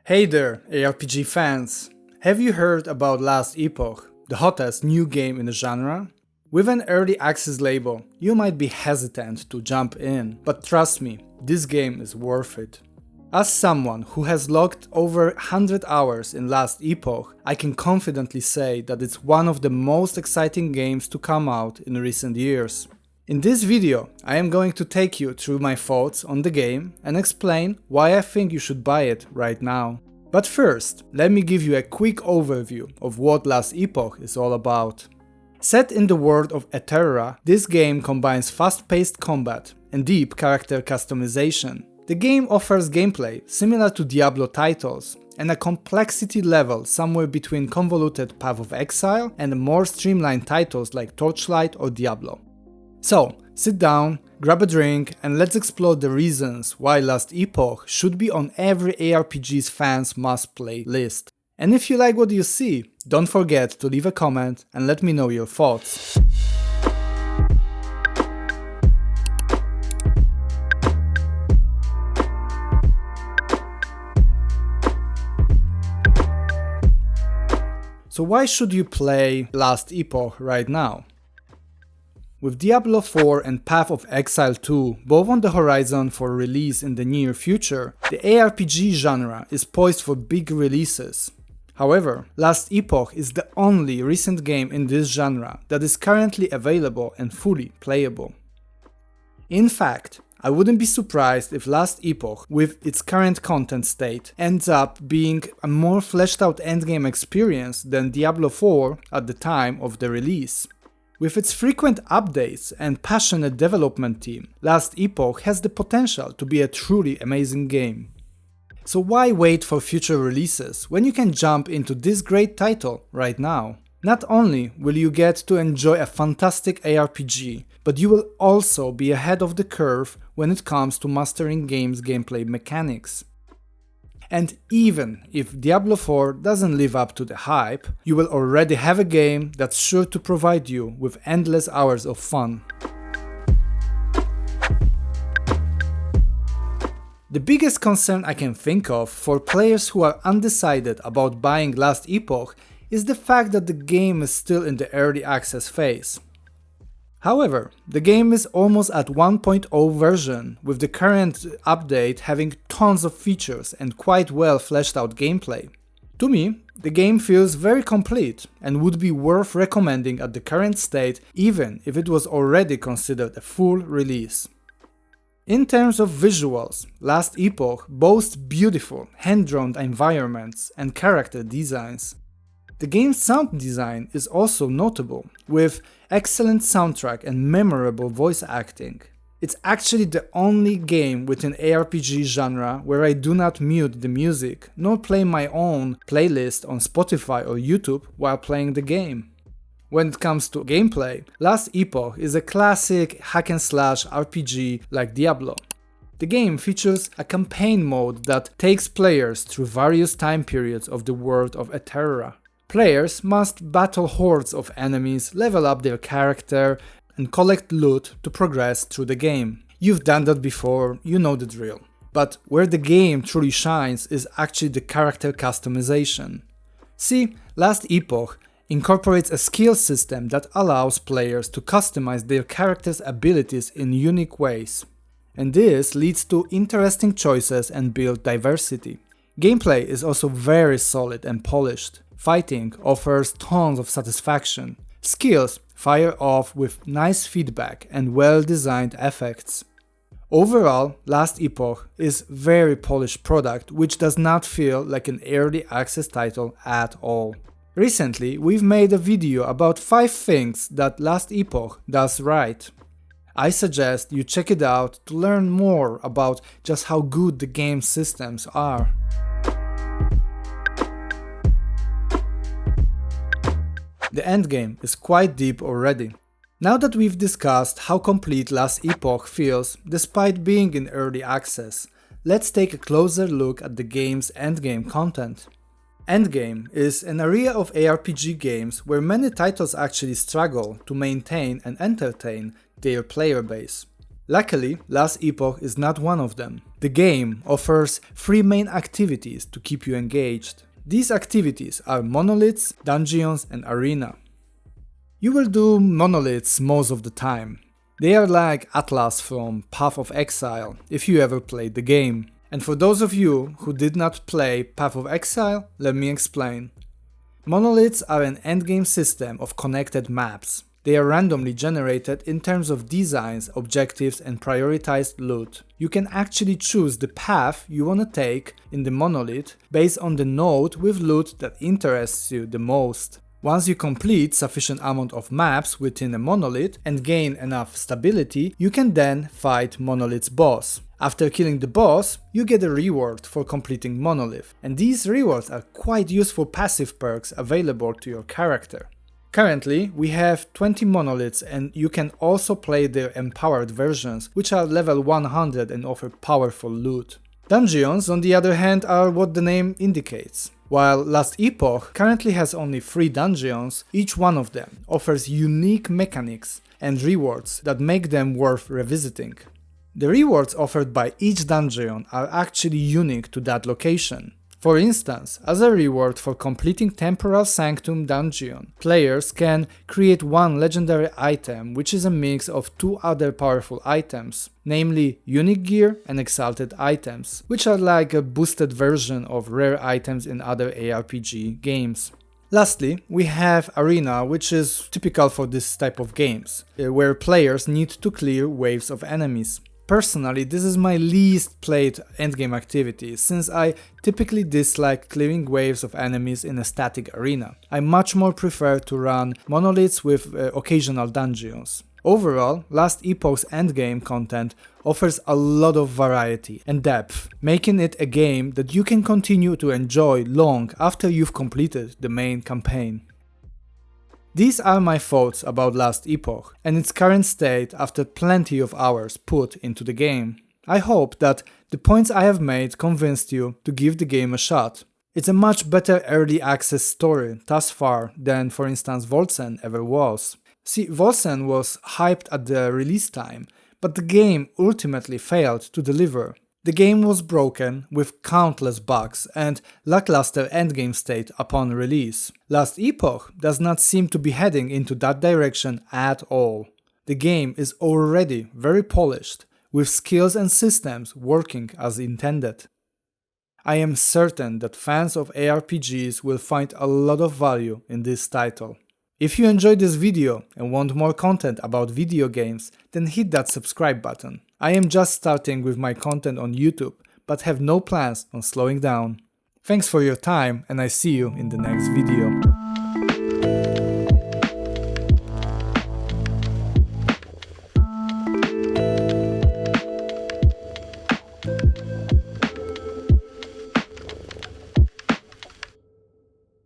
Hey there, ARPG fans! Have you heard about Last Epoch, the hottest new game in the genre? With an early access label, you might be hesitant to jump in, but trust me, this game is worth it. As someone who has logged over 100 hours in Last Epoch, I can confidently say that it's one of the most exciting games to come out in recent years. In this video, I am going to take you through my thoughts on the game and explain why I think you should buy it right now. But first, let me give you a quick overview of what Last Epoch is all about. Set in the world of Eterra, this game combines fast-paced combat and deep character customization. The game offers gameplay similar to Diablo titles and a complexity level somewhere between convoluted Path of Exile and more streamlined titles like Torchlight or Diablo. So, sit down, grab a drink, and let's explore the reasons why Last Epoch should be on every ARPG's fans must-play list. And if you like what you see, don't forget to leave a comment and let me know your thoughts. So why should you play Last Epoch right now? With Diablo 4 and Path of Exile 2 both on the horizon for release in the near future, the ARPG genre is poised for big releases. However, Last Epoch is the only recent game in this genre that is currently available and fully playable. In fact, I wouldn't be surprised if Last Epoch, with its current content state, ends up being a more fleshed out endgame experience than Diablo 4 at the time of the release. With its frequent updates and passionate development team, Last Epoch has the potential to be a truly amazing game. So why wait for future releases when you can jump into this great title right now? Not only will you get to enjoy a fantastic ARPG, but you will also be ahead of the curve when it comes to mastering game's gameplay mechanics. And even if Diablo 4 doesn't live up to the hype, you will already have a game that's sure to provide you with endless hours of fun. The biggest concern I can think of for players who are undecided about buying Last Epoch is the fact that the game is still in the early access phase. However, the game is almost at 1.0 version, with the current update having tons of features and quite well fleshed out gameplay. To me, the game feels very complete and would be worth recommending at the current state even if it was already considered a full release. In terms of visuals, Last Epoch boasts beautiful, hand-drawn environments and character designs. The game's sound design is also notable, with excellent soundtrack and memorable voice acting. It's actually the only game within ARPG genre where I do not mute the music, nor play my own playlist on Spotify or YouTube while playing the game. When it comes to gameplay, Last Epoch is a classic hack-and-slash RPG like Diablo. The game features a campaign mode that takes players through various time periods of the world of Eterra. Players must battle hordes of enemies, level up their character, and collect loot to progress through the game. You've done that before, you know the drill. But where the game truly shines is actually the character customization. See, Last Epoch incorporates a skill system that allows players to customize their character's abilities in unique ways. And this leads to interesting choices and build diversity. Gameplay is also very solid and polished. Fighting offers tons of satisfaction. Skills fire off with nice feedback and well-designed effects. Overall, Last Epoch is a very polished product which does not feel like an early access title at all. Recently, we've made a video about 5 things that Last Epoch does right. I suggest you check it out to learn more about just how good the game's systems are. The endgame is quite deep already. Now that we've discussed how complete Last Epoch feels despite being in early access, let's take a closer look at the game's endgame content. Endgame is an area of ARPG games where many titles actually struggle to maintain and entertain their player base. Luckily, Last Epoch is not one of them. The game offers 3 main activities to keep you engaged. These activities are monoliths, dungeons, and arena. You will do monoliths most of the time. They are like Atlas from Path of Exile, if you ever played the game. And for those of you who did not play Path of Exile, let me explain. Monoliths are an endgame system of connected maps. They are randomly generated in terms of designs, objectives, and prioritized loot. You can actually choose the path you want to take in the monolith based on the node with loot that interests you the most. Once you complete sufficient amount of maps within a monolith and gain enough stability, you can then fight monolith's boss. After killing the boss, you get a reward for completing monolith, and these rewards are quite useful passive perks available to your character. Currently, we have 20 monoliths, and you can also play their empowered versions, which are level 100 and offer powerful loot. Dungeons, on the other hand, are what the name indicates. While Last Epoch currently has only 3 dungeons, each one of them offers unique mechanics and rewards that make them worth revisiting. The rewards offered by each dungeon are actually unique to that location. For instance, as a reward for completing Temporal Sanctum dungeon, players can create one legendary item which is a mix of 2 other powerful items, namely unique gear and exalted items, which are like a boosted version of rare items in other ARPG games. Lastly, we have Arena, which is typical for this type of games, where players need to clear waves of enemies. Personally, this is my least played endgame activity, since I typically dislike clearing waves of enemies in a static arena. I much more prefer to run monoliths with occasional dungeons. Overall, Last Epoch's endgame content offers a lot of variety and depth, making it a game that you can continue to enjoy long after you've completed the main campaign. These are my thoughts about Last Epoch and its current state after plenty of hours put into the game. I hope that the points I have made convinced you to give the game a shot. It's a much better early access story thus far than, for instance, Wolcen ever was. See, Wolcen was hyped at the release time, but the game ultimately failed to deliver. The game was broken with countless bugs and lackluster endgame state upon release. Last Epoch does not seem to be heading into that direction at all. The game is already very polished, with skills and systems working as intended. I am certain that fans of ARPGs will find a lot of value in this title. If you enjoyed this video and want more content about video games, then hit that subscribe button. I am just starting with my content on YouTube, but have no plans on slowing down. Thanks for your time, and I see you in the next video.